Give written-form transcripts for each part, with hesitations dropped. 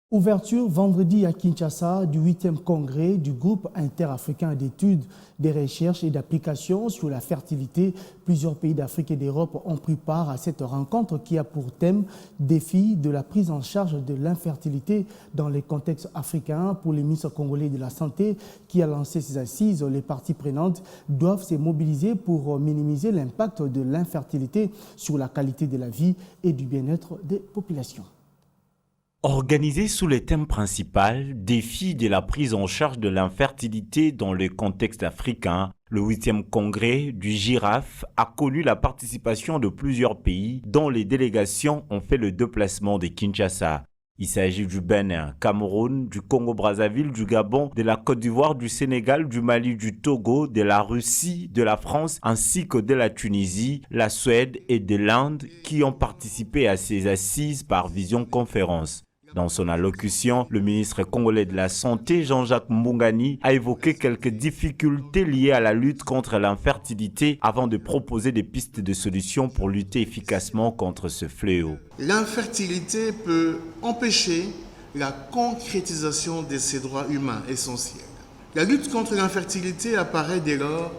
Ouverture vendredi à Kinshasa du 8e congrès du groupe interafricain d'études, de recherche et d'applications sur la fertilité. Plusieurs pays d'Afrique et d'Europe ont pris part à cette rencontre qui a pour thème défi de la prise en charge de l'infertilité dans les contextes africains. Pour les ministres congolais de la Santé qui a lancé ces assises, les parties prenantes doivent se mobiliser pour minimiser l'impact de l'infertilité sur la qualité de la vie et du bien-être des populations. Organisé sous le thème principal « Défi de la prise en charge de l'infertilité dans le contexte africain », le 8e congrès du GIRAF a connu la participation de plusieurs pays dont les délégations ont fait le déplacement de Kinshasa. Il s'agit du Bénin, Cameroun, du Congo-Brazzaville, du Gabon, de la Côte d'Ivoire, du Sénégal, du Mali, du Togo, de la Russie, de la France, ainsi que de la Tunisie, la Suède et de l'Inde qui ont participé à ces assises par visioconférence. Dans son allocution, le ministre congolais de la Santé, Jean-Jacques Mbungani, a évoqué quelques difficultés liées à la lutte contre l'infertilité avant de proposer des pistes de solutions pour lutter efficacement contre ce fléau. L'infertilité peut empêcher la concrétisation de ces droits humains essentiels. La lutte contre l'infertilité apparaît dès lors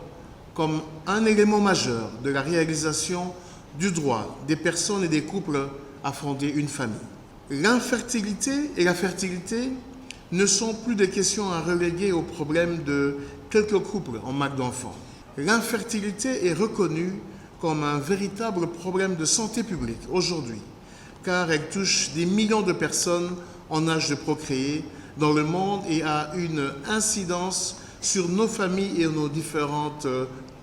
comme un élément majeur de la réalisation du droit des personnes et des couples à fonder une famille. L'infertilité et la fertilité ne sont plus des questions à reléguer au problème de quelques couples en manque d'enfants. L'infertilité est reconnue comme un véritable problème de santé publique aujourd'hui, car elle touche des millions de personnes en âge de procréer dans le monde et a une incidence sur nos familles et nos différentes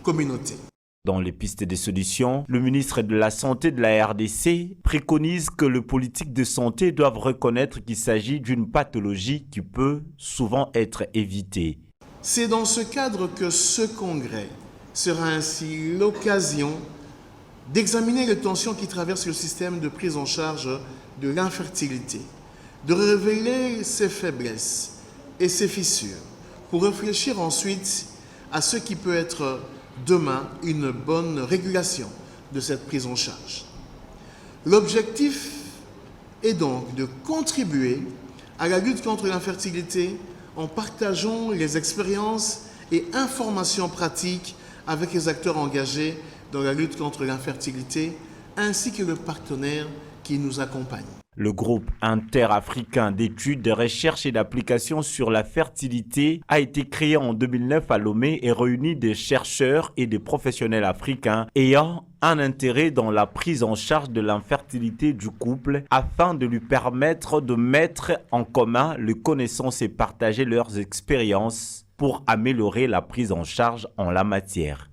communautés. Dans les pistes de solutions, le ministre de la Santé de la RDC préconise que les politiques de santé doivent reconnaître qu'il s'agit d'une pathologie qui peut souvent être évitée. C'est dans ce cadre que ce congrès sera ainsi l'occasion d'examiner les tensions qui traversent le système de prise en charge de l'infertilité, de révéler ses faiblesses et ses fissures, pour réfléchir ensuite à ce qui peut être demain une bonne régulation de cette prise en charge. L'objectif est donc de contribuer à la lutte contre l'infertilité en partageant les expériences et informations pratiques avec les acteurs engagés dans la lutte contre l'infertilité ainsi que les partenaires qui nous accompagnent. Le groupe interafricain d'études, de recherche et d'applications sur la fertilité a été créé en 2009 à Lomé et réunit des chercheurs et des professionnels africains ayant un intérêt dans la prise en charge de l'infertilité du couple afin de lui permettre de mettre en commun les connaissances et partager leurs expériences pour améliorer la prise en charge en la matière.